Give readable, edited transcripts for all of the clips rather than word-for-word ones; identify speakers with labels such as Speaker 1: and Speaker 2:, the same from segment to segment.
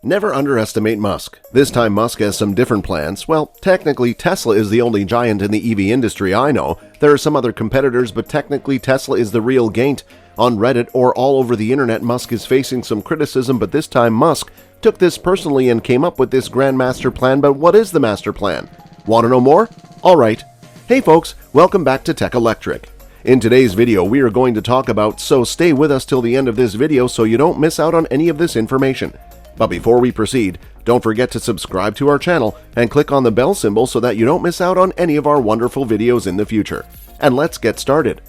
Speaker 1: Never underestimate Musk. This time Musk has some different plans. Well, technically Tesla is the only giant in the EV industry I know. There are some other competitors, but technically Tesla is the real Gaint. On Reddit or all over the internet, Musk is facing some criticism, but this time Musk took this personally and came up with this grand master plan. But what is the master plan? Want to know more? Alright. Hey folks, welcome back to Tech Electric. In today's video, we are going to talk about, so stay with us till the end of this video so you don't miss out on any of this information. But before we proceed, don't forget to subscribe to our channel and click on the bell symbol so that you don't miss out on any of our wonderful videos in the future. And let's get started.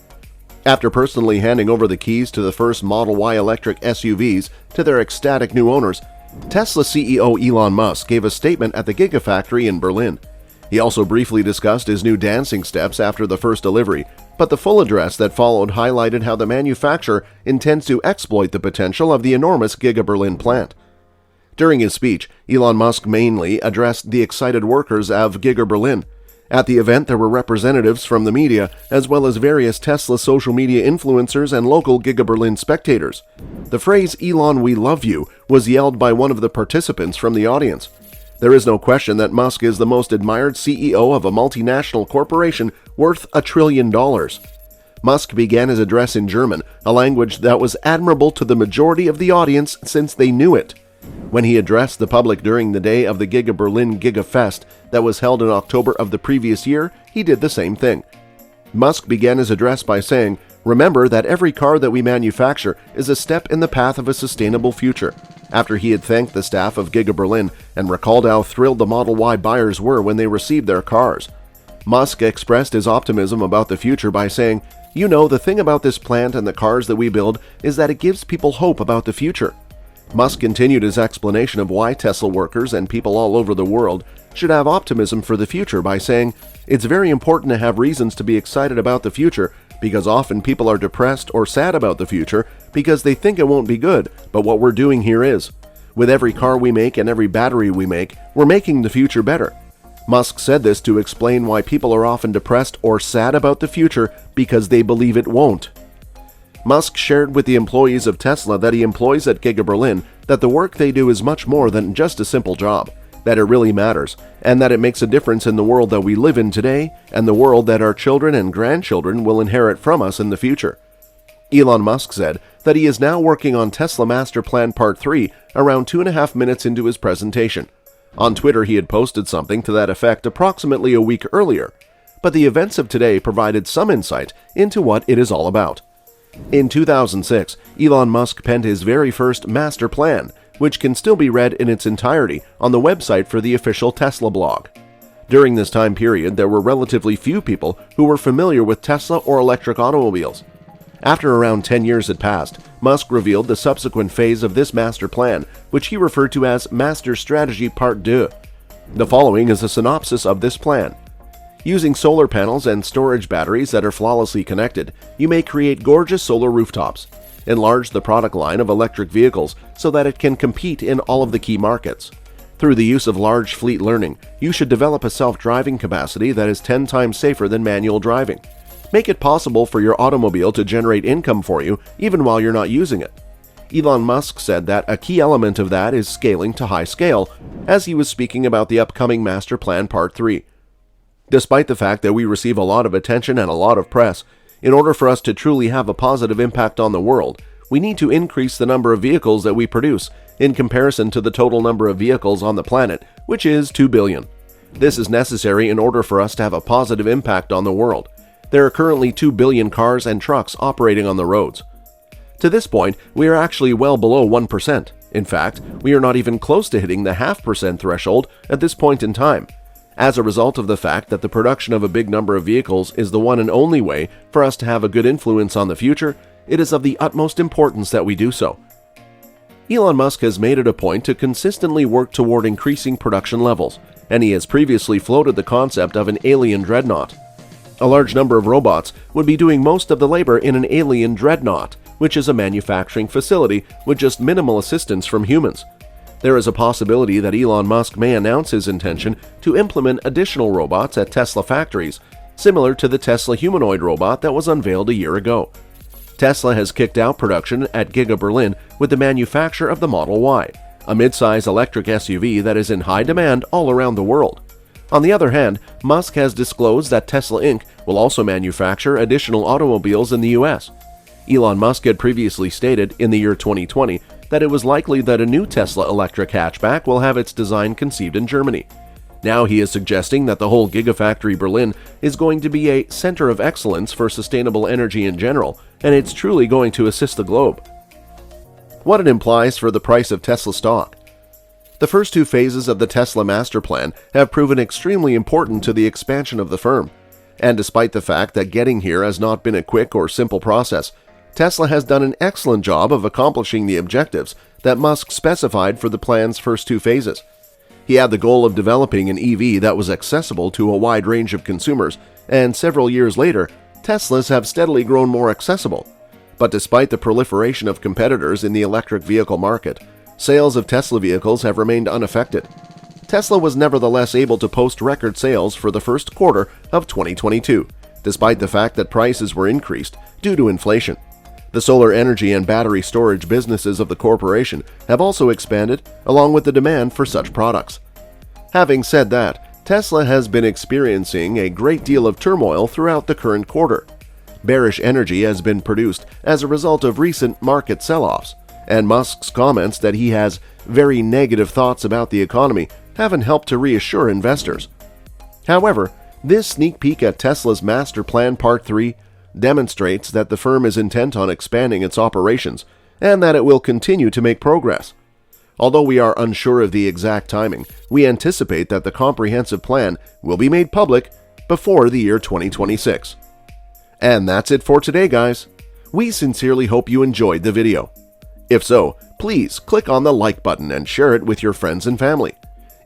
Speaker 1: After personally handing over the keys to the first Model Y electric SUVs to their ecstatic new owners, Tesla CEO Elon Musk gave a statement at the Gigafactory in Berlin. He also briefly discussed his new dancing steps after the first delivery, but the full address that followed highlighted how the manufacturer intends to exploit the potential of the enormous Giga Berlin plant. During his speech, Elon Musk mainly addressed the excited workers of Giga Berlin. At the event, there were representatives from the media, as well as various Tesla social media influencers and local Giga Berlin spectators. The phrase, "Elon, we love you," was yelled by one of the participants from the audience. There is no question that Musk is the most admired CEO of a multinational corporation worth $1 trillion. Musk began his address in German, a language that was admirable to the majority of the audience since they knew it. When he addressed the public during the day of the Giga Berlin Gigafest that was held in October of the previous year, he did the same thing. Musk began his address by saying, "Remember that every car that we manufacture is a step in the path of a sustainable future." After he had thanked the staff of Giga Berlin and recalled how thrilled the Model Y buyers were when they received their cars, Musk expressed his optimism about the future by saying, "You know, the thing about this plant and the cars that we build is that it gives people hope about the future." Musk continued his explanation of why Tesla workers and people all over the world should have optimism for the future by saying, "It's very important to have reasons to be excited about the future because often people are depressed or sad about the future because they think it won't be good, but what we're doing here is. With every car we make and every battery we make, we're making the future better." Musk said this to explain why people are often depressed or sad about the future because they believe it won't. Musk shared with the employees of Tesla that he employs at Giga Berlin that the work they do is much more than just a simple job, that it really matters, and that it makes a difference in the world that we live in today and the world that our children and grandchildren will inherit from us in the future. Elon Musk said that he is now working on Tesla Masterplan Part 3 around 2.5 minutes into his presentation. On Twitter, he had posted something to that effect approximately a week earlier, but the events of today provided some insight into what it is all about. In 2006, Elon Musk penned his very first master plan, which can still be read in its entirety on the website for the official Tesla blog. During this time period, there were relatively few people who were familiar with Tesla or electric automobiles. After around 10 years had passed, Musk revealed the subsequent phase of this master plan, which he referred to as Master Strategy Part 2. The following is a synopsis of this plan. Using solar panels and storage batteries that are flawlessly connected, you may create gorgeous solar rooftops. Enlarge the product line of electric vehicles so that it can compete in all of the key markets. Through the use of large fleet learning, you should develop a self-driving capacity that is 10 times safer than manual driving. Make it possible for your automobile to generate income for you even while you're not using it. Elon Musk said that a key element of that is scaling to high scale, as he was speaking about the upcoming Master Plan Part 3. Despite the fact that we receive a lot of attention and a lot of press, in order for us to truly have a positive impact on the world, we need to increase the number of vehicles that we produce in comparison to the total number of vehicles on the planet, which is 2 billion. This is necessary in order for us to have a positive impact on the world. There are currently 2 billion cars and trucks operating on the roads. To this point, we are actually well below 1%. In fact, we are not even close to hitting the 0.5% threshold at this point in time. As a result of the fact that the production of a big number of vehicles is the one and only way for us to have a good influence on the future, it is of the utmost importance that we do so. Elon Musk has made it a point to consistently work toward increasing production levels, and he has previously floated the concept of an alien dreadnought. A large number of robots would be doing most of the labor in an alien dreadnought, which is a manufacturing facility with just minimal assistance from humans. There is a possibility that Elon Musk may announce his intention to implement additional robots at Tesla factories, similar to the Tesla humanoid robot that was unveiled a year ago. Tesla has kicked out production at Giga Berlin with the manufacture of the Model Y, a midsize electric SUV that is in high demand all around the world. On the other hand, Musk has disclosed that Tesla Inc. will also manufacture additional automobiles in the US. Elon Musk had previously stated in the year 2020 that it was likely that a new Tesla electric hatchback will have its design conceived in Germany. Now he is suggesting that the whole Gigafactory Berlin is going to be a center of excellence for sustainable energy in general, and it's truly going to assist the globe. What it implies for the price of Tesla stock. The first two phases of the Tesla Masterplan have proven extremely important to the expansion of the firm. And despite the fact that getting here has not been a quick or simple process, Tesla has done an excellent job of accomplishing the objectives that Musk specified for the plan's first two phases. He had the goal of developing an EV that was accessible to a wide range of consumers, and several years later, Teslas have steadily grown more accessible. But despite the proliferation of competitors in the electric vehicle market, sales of Tesla vehicles have remained unaffected. Tesla was nevertheless able to post record sales for the first quarter of 2022, despite the fact that prices were increased due to inflation. The solar energy and battery storage businesses of the corporation have also expanded, along with the demand for such products. Having said that, Tesla has been experiencing a great deal of turmoil throughout the current quarter. Bearish energy has been produced as a result of recent market sell-offs, and Musk's comments that he has very negative thoughts about the economy haven't helped to reassure investors. However, this sneak peek at Tesla's Master Plan Part 3 demonstrates that the firm is intent on expanding its operations and that it will continue to make progress. Although we are unsure of the exact timing, we anticipate that the comprehensive plan will be made public before the year 2026. And that's it for today, guys. We sincerely hope you enjoyed the video. If so, please click on the like button and share it with your friends and family.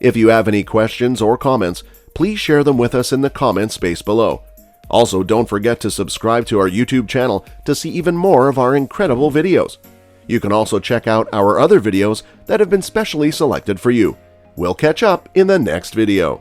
Speaker 1: If you have any questions or comments, please share them with us in the comment space below. Also, don't forget to subscribe to our YouTube channel to see even more of our incredible videos. You can also check out our other videos that have been specially selected for you. We'll catch up in the next video.